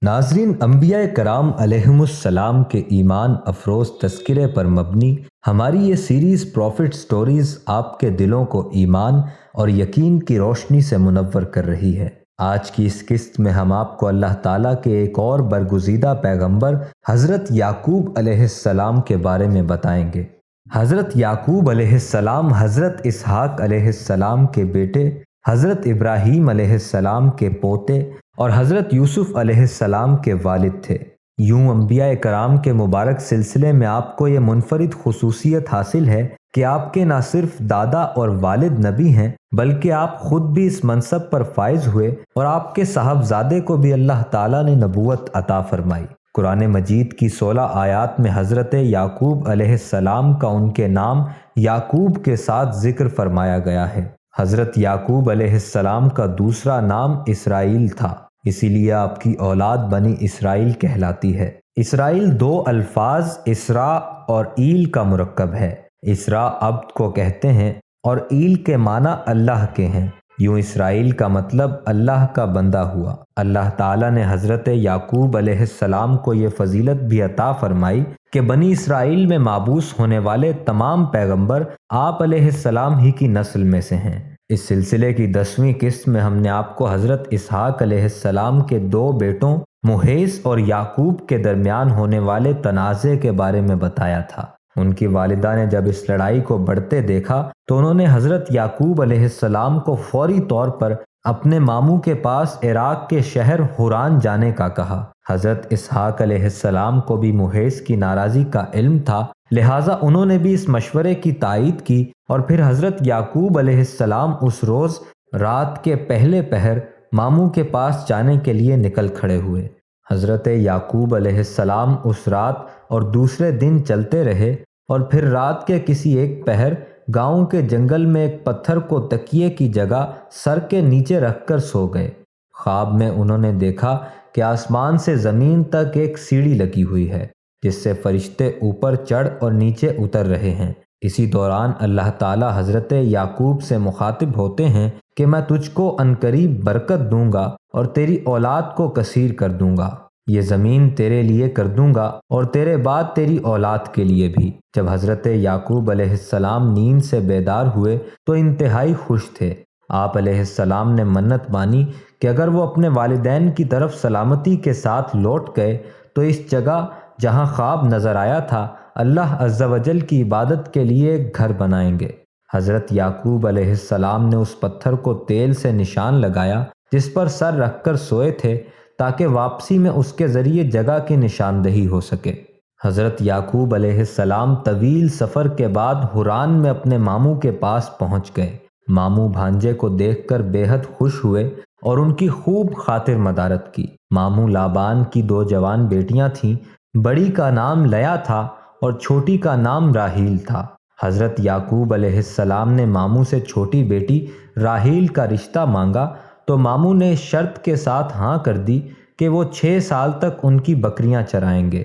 ناظرین، انبیاء کرام علیہم السلام کے ایمان افروز تذکرے پر مبنی ہماری یہ سیریز پروفٹ سٹوریز آپ کے دلوں کو ایمان اور یقین کی روشنی سے منور کر رہی ہے۔ آج کی اس قسط میں ہم آپ کو اللہ تعالیٰ کے ایک اور برگزیدہ پیغمبر حضرت یعقوب علیہ السلام کے بارے میں بتائیں گے۔ حضرت یعقوب علیہ السلام حضرت اسحاق علیہ السلام کے بیٹے، حضرت ابراہیم علیہ السلام کے پوتے اور حضرت یوسف علیہ السلام کے والد تھے۔ یوں انبیاء کرام کے مبارک سلسلے میں آپ کو یہ منفرد خصوصیت حاصل ہے کہ آپ کے نہ صرف دادا اور والد نبی ہیں بلکہ آپ خود بھی اس منصب پر فائز ہوئے اور آپ کے صاحبزادے کو بھی اللہ تعالیٰ نے نبوت عطا فرمائی۔ قرآن مجید کی 16 آیات میں حضرت یعقوب علیہ السلام کا ان کے نام یعقوب کے ساتھ ذکر فرمایا گیا ہے۔ حضرت یعقوب علیہ السلام کا دوسرا نام اسرائیل تھا، اسی لیے آپ کی اولاد بنی اسرائیل کہلاتی ہے۔ اسرائیل دو الفاظ اسراء اور ایل کا مرکب ہے۔ اسراء عبد کو کہتے ہیں اور ایل کے معنی اللہ کے ہیں۔ یوں اسرائیل کا مطلب اللہ کا بندہ ہوا۔ اللہ تعالیٰ نے حضرت یعقوب علیہ السلام کو یہ فضیلت بھی عطا فرمائی کہ بنی اسرائیل میں مابعوث ہونے والے تمام پیغمبر آپ علیہ السلام ہی کی نسل میں سے ہیں۔ اس سلسلے کی 10ویں قسط میں ہم نے آپ کو حضرت اسحاق علیہ السلام کے 2 بیٹوں محیص اور یعقوب کے درمیان ہونے والے تنازع کے بارے میں بتایا تھا۔ ان کی والدہ نے جب اس لڑائی کو بڑھتے دیکھا تو انہوں نے حضرت یعقوب علیہ السلام کو فوری طور پر اپنے ماموں کے پاس عراق کے شہر حران جانے کا کہا۔ حضرت اسحاق علیہ السلام کو بھی محیص کی ناراضی کا علم تھا، لہٰذا انہوں نے بھی اس مشورے کی تائید کی اور پھر حضرت یعقوب علیہ السلام اس روز رات کے پہلے پہر ماموں کے پاس جانے کے لیے نکل کھڑے ہوئے۔ حضرت یعقوب علیہ السلام اس رات اور دوسرے دن چلتے رہے اور پھر رات کے کسی ایک پہر گاؤں کے جنگل میں ایک پتھر کو تکیے کی جگہ سر کے نیچے رکھ کر سو گئے۔ خواب میں انہوں نے دیکھا کہ آسمان سے زمین تک ایک سیڑھی لگی ہوئی ہے جس سے فرشتے اوپر چڑھ اور نیچے اتر رہے ہیں۔ اسی دوران اللہ تعالیٰ حضرت یعقوب سے مخاطب ہوتے ہیں کہ میں تجھ کو عنقریب برکت دوں گا اور تیری اولاد کو کثیر کر دوں گا، یہ زمین تیرے لیے کر دوں گا اور تیرے بعد تیری اولاد کے لیے بھی۔ جب حضرت یعقوب علیہ السلام نیند سے بیدار ہوئے تو انتہائی خوش تھے۔ آپ علیہ السلام نے منت مانی کہ اگر وہ اپنے والدین کی طرف سلامتی کے ساتھ لوٹ گئے تو اس جگہ جہاں خواب نظر آیا تھا اللہ عز و جل کی عبادت کے لیے ایک گھر بنائیں گے۔ حضرت یعقوب علیہ السلام نے اس پتھر کو تیل سے نشان لگایا جس پر سر رکھ کر سوئے تھے تاکہ واپسی میں اس کے ذریعے جگہ کی نشاندہی ہو سکے۔ حضرت یعقوب علیہ السلام طویل سفر کے بعد حران میں اپنے ماموں کے پاس پہنچ گئے۔ ماموں بھانجے کو دیکھ کر بے حد خوش ہوئے اور ان کی خوب خاطر مدارت کی۔ ماموں لابان کی 2 جوان بیٹیاں تھیں، بڑی کا نام لیا تھا اور چھوٹی کا نام راحیل تھا۔ حضرت یعقوب علیہ السلام نے ماموں سے چھوٹی بیٹی راحیل کا رشتہ مانگا تو ماموں نے شرط کے ساتھ ہاں کر دی کہ وہ 6 سال تک ان کی بکریاں چرائیں گے۔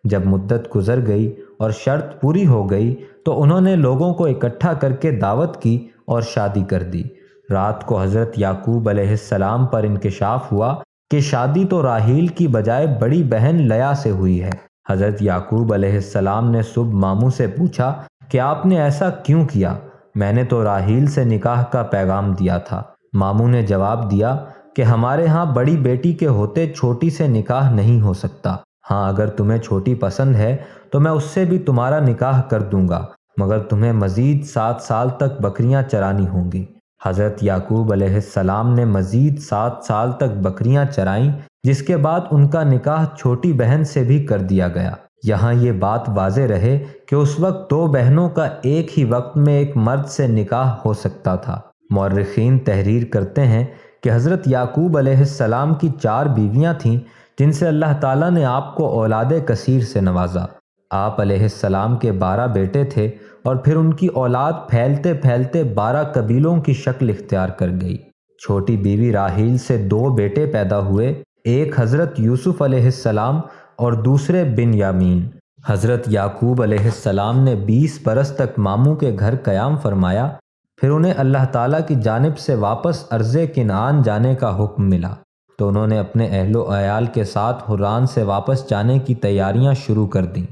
جب مدت گزر گئی اور شرط پوری ہو گئی تو انہوں نے لوگوں کو اکٹھا کر کے دعوت کی اور شادی کر دی۔ رات کو حضرت یعقوب علیہ السلام پر انکشاف ہوا کہ شادی تو راحیل کی بجائے بڑی بہن لیا سے ہوئی ہے۔ حضرت یعقوب علیہ السلام نے صبح ماموں سے پوچھا کہ آپ نے ایسا کیوں کیا؟ میں نے تو راحیل سے نکاح کا پیغام دیا تھا۔ ماموں نے جواب دیا کہ ہمارے ہاں بڑی بیٹی کے ہوتے چھوٹی سے نکاح نہیں ہو سکتا۔ ہاں اگر تمہیں چھوٹی پسند ہے تو میں اس سے بھی تمہارا نکاح کر دوں گا، مگر تمہیں مزید 7 سال تک بکریاں چرانی ہوں گی۔ حضرت یعقوب علیہ السلام نے مزید 7 سال تک بکریاں چرائیں، جس کے بعد ان کا نکاح چھوٹی بہن سے بھی کر دیا گیا۔ یہاں یہ بات واضح رہے کہ اس وقت 2 بہنوں کا ایک ہی وقت میں ایک مرد سے نکاح ہو سکتا تھا۔ مورخین تحریر کرتے ہیں کہ حضرت یعقوب علیہ السلام کی 4 بیویاں تھیں جن سے اللہ تعالیٰ نے آپ کو اولاد کثیر سے نوازا۔ آپ علیہ السلام کے 12 بیٹے تھے اور پھر ان کی اولاد پھیلتے پھیلتے 12 قبیلوں کی شکل اختیار کر گئی۔ چھوٹی بیوی راحیل سے 2 بیٹے پیدا ہوئے، ایک حضرت یوسف علیہ السلام اور دوسرے بنیامین۔ حضرت یعقوب علیہ السلام نے 20 برس تک ماموں کے گھر قیام فرمایا، پھر انہیں اللہ تعالیٰ کی جانب سے واپس ارض کنعان جانے کا حکم ملا تو انہوں نے اپنے اہل و عیال کے ساتھ حران سے واپس جانے کی تیاریاں شروع کر دیں۔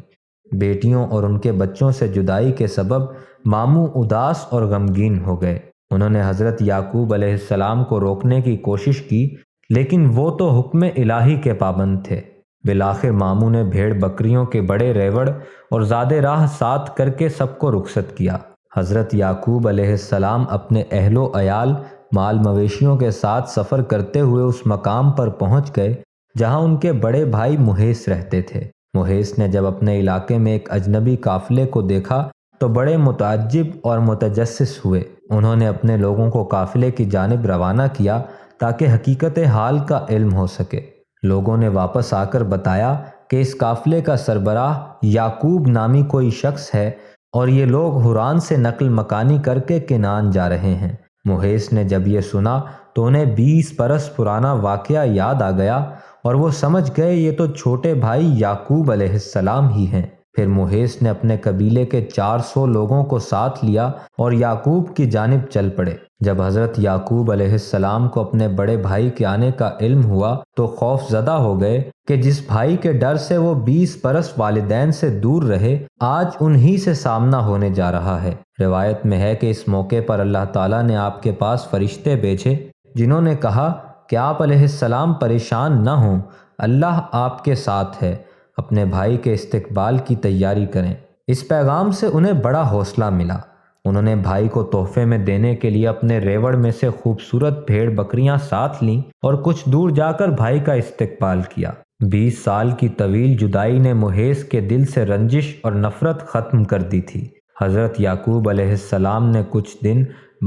بیٹیوں اور ان کے بچوں سے جدائی کے سبب ماموں اداس اور غمگین ہو گئے۔ انہوں نے حضرت یعقوب علیہ السلام کو روکنے کی کوشش کی، لیکن وہ تو حکم الہی کے پابند تھے۔ بالآخر ماموں نے بھیڑ بکریوں کے بڑے ریوڑ اور زیادہ راہ ساتھ کر کے سب کو رخصت کیا۔ حضرت یعقوب علیہ السلام اپنے اہل و عیال، مال مویشیوں کے ساتھ سفر کرتے ہوئے اس مقام پر پہنچ گئے جہاں ان کے بڑے بھائی محیص رہتے تھے۔ محیص نے جب اپنے علاقے میں ایک اجنبی قافلے کو دیکھا تو بڑے متعجب اور متجسس ہوئے۔ انہوں نے اپنے لوگوں کو قافلے کی جانب روانہ کیا تاکہ حقیقت حال کا علم ہو سکے۔ لوگوں نے واپس آ کر بتایا کہ اس قافلے کا سربراہ یعقوب نامی کوئی شخص ہے اور یہ لوگ حران سے نقل مکانی کر کے کنعان جا رہے ہیں۔ محیص نے جب یہ سنا تو انہیں 20 برس پرانا واقعہ یاد آ گیا اور وہ سمجھ گئے یہ تو چھوٹے بھائی یعقوب علیہ السلام ہی ہیں۔ پھر محیص نے اپنے قبیلے کے 400 لوگوں کو ساتھ لیا اور یعقوب کی جانب چل پڑے۔ جب حضرت یعقوب علیہ السلام کو اپنے بڑے بھائی کے آنے کا علم ہوا تو خوف زدہ ہو گئے کہ جس بھائی کے ڈر سے وہ 20 برس والدین سے دور رہے، آج انہی سے سامنا ہونے جا رہا ہے۔ روایت میں ہے کہ اس موقع پر اللہ تعالیٰ نے آپ کے پاس فرشتے بھیجے جنہوں نے کہا کہ آپ علیہ السلام پریشان نہ ہوں، اللہ آپ کے ساتھ ہے، اپنے بھائی کے استقبال کی تیاری کریں۔ اس پیغام سے انہیں بڑا حوصلہ ملا۔ انہوں نے بھائی کو تحفے میں دینے کے لیے اپنے ریوڑ میں سے خوبصورت بھیڑ بکریاں ساتھ لیں اور کچھ دور جا کر بھائی کا استقبال کیا۔ 20 سال کی طویل جدائی نے محیص کے دل سے رنجش اور نفرت ختم کر دی تھی۔ حضرت یعقوب علیہ السلام نے کچھ دن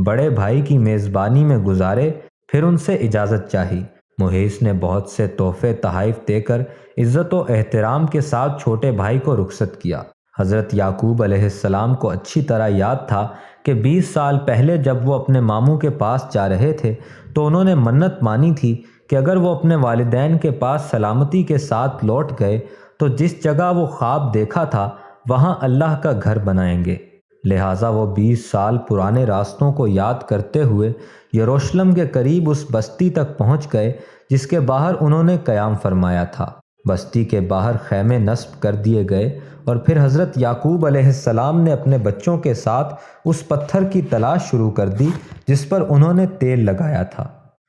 بڑے بھائی کی میزبانی میں گزارے، پھر ان سے اجازت چاہی۔ محیص نے بہت سے تحفے تحائف دے کر عزت و احترام کے ساتھ چھوٹے بھائی کو رخصت کیا۔ حضرت یعقوب علیہ السلام کو اچھی طرح یاد تھا کہ 20 سال پہلے جب وہ اپنے ماموں کے پاس جا رہے تھے تو انہوں نے منت مانی تھی کہ اگر وہ اپنے والدین کے پاس سلامتی کے ساتھ لوٹ گئے تو جس جگہ وہ خواب دیکھا تھا وہاں اللہ کا گھر بنائیں گے۔ لہٰذا وہ 20 سال پرانے راستوں کو یاد کرتے ہوئے یروشلم کے قریب اس بستی تک پہنچ گئے جس کے باہر انہوں نے قیام فرمایا تھا۔ بستی کے باہر خیمے نصب کر دیے گئے اور پھر حضرت یعقوب علیہ السلام نے اپنے بچوں کے ساتھ اس پتھر کی تلاش شروع کر دی جس پر انہوں نے تیل لگایا تھا۔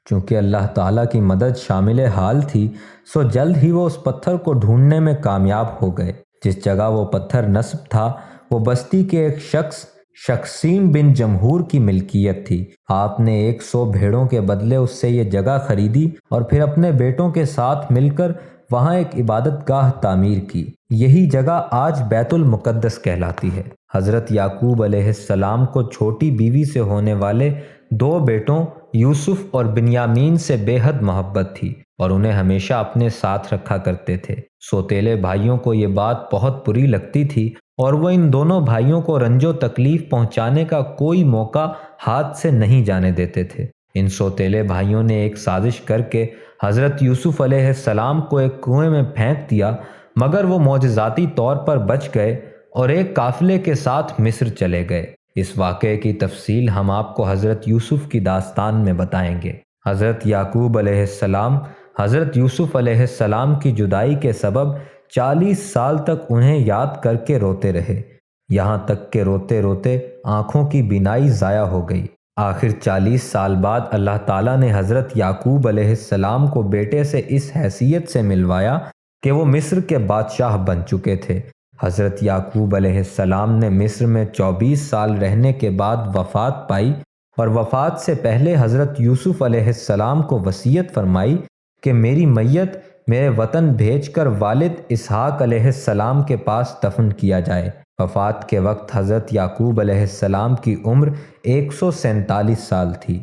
چونکہ اللہ تعالیٰ کی مدد شامل حال تھی سو جلد ہی وہ اس پتھر کو ڈھونڈنے میں کامیاب ہو گئے۔ جس جگہ وہ پتھر نصب تھا وہ بستی کے ایک شخص شخصیم بن جمہور کی ملکیت تھی۔ آپ نے 100 بھیڑوں کے بدلے اس سے یہ جگہ خریدی اور پھر اپنے بیٹوں کے ساتھ مل کر وہاں ایک عبادت گاہ تعمیر کی۔ یہی جگہ آج بیت المقدس کہلاتی ہے۔ حضرت یعقوب علیہ السلام کو چھوٹی بیوی سے ہونے والے 2 بیٹوں یوسف اور بنیامین سے بے حد محبت تھی اور انہیں ہمیشہ اپنے ساتھ رکھا کرتے تھے۔ سوتیلے بھائیوں کو یہ بات بہت بری لگتی تھی اور وہ ان دونوں بھائیوں کو رنج و تکلیف پہنچانے کا کوئی موقع ہاتھ سے نہیں جانے دیتے تھے۔ ان سوتیلے بھائیوں نے ایک سازش کر کے حضرت یوسف علیہ السلام کو ایک کنویں میں پھینک دیا، مگر وہ معجزاتی طور پر بچ گئے اور ایک قافلے کے ساتھ مصر چلے گئے۔ اس واقعے کی تفصیل ہم آپ کو حضرت یوسف کی داستان میں بتائیں گے۔ حضرت یعقوب علیہ السلام حضرت یوسف علیہ السلام کی جدائی کے سبب 40 سال تک انہیں یاد کر کے روتے رہے، یہاں تک کہ روتے روتے آنکھوں کی بینائی ضائع ہو گئی۔ آخر 40 سال بعد اللہ تعالیٰ نے حضرت یعقوب علیہ السلام کو بیٹے سے اس حیثیت سے ملوایا کہ وہ مصر کے بادشاہ بن چکے تھے۔ حضرت یعقوب علیہ السلام نے مصر میں 24 سال رہنے کے بعد وفات پائی اور وفات سے پہلے حضرت یوسف علیہ السلام کو وصیت فرمائی کہ میری میت میرے وطن بھیج کر والد اسحاق علیہ السلام کے پاس دفن کیا جائے۔ وفات کے وقت حضرت یعقوب علیہ السلام کی عمر 147 سال تھی۔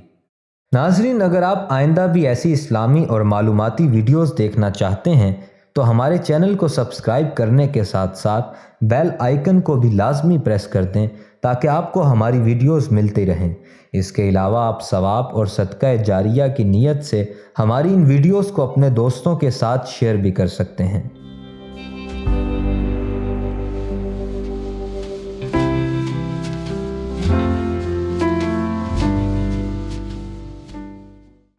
ناظرین، اگر آپ آئندہ بھی ایسی اسلامی اور معلوماتی ویڈیوز دیکھنا چاہتے ہیں تو ہمارے چینل کو سبسکرائب کرنے کے ساتھ ساتھ بیل آئیکن کو بھی لازمی پریس کر دیں تاکہ آپ کو ہماری ویڈیوز ملتی رہیں۔ اس کے علاوہ آپ ثواب اور صدقہ جاریہ کی نیت سے ہماری ان ویڈیوز کو اپنے دوستوں کے ساتھ شیئر بھی کر سکتے ہیں۔